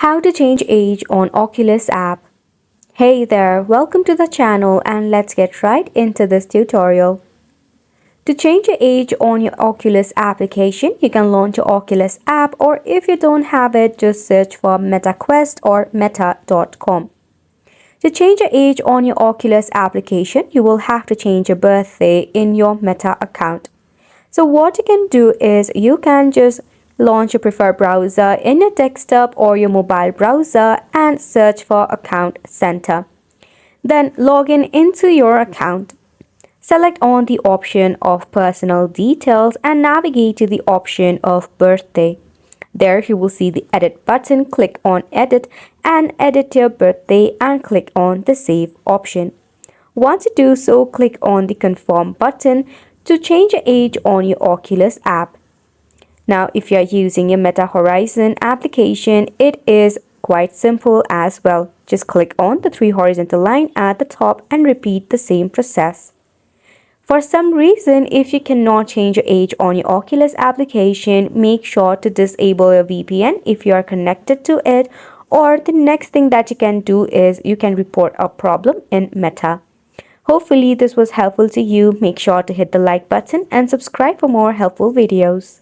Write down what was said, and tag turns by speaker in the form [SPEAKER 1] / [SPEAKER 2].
[SPEAKER 1] How to change age on Oculus app. Hey there, welcome to the channel and let's get right into this tutorial. To change your age on your Oculus application, you can launch your Oculus app, or if you don't have it, just search for MetaQuest or meta.com. To change your age on your Oculus application, you will have to change your birthday in your Meta account. So what you can do is you can just launch your preferred browser in your desktop or your mobile browser and search for Account Center. Then log in into your account. Select on the option of Personal Details and navigate to the option of Birthday. There you will see the Edit button. Click on Edit and edit your birthday and click on the Save option. Once you do so, click on the Confirm button to change your age on your Oculus app. Now, if you are using your Meta Horizon application, it is quite simple as well. Just click on the three horizontal line at the top and repeat the same process. For some reason, if you cannot change your age on your Oculus application, make sure to disable your VPN if you are connected to it, or the next thing that you can do is you can report a problem in Meta. Hopefully this was helpful to you. Make sure to hit the like button and subscribe for more helpful videos.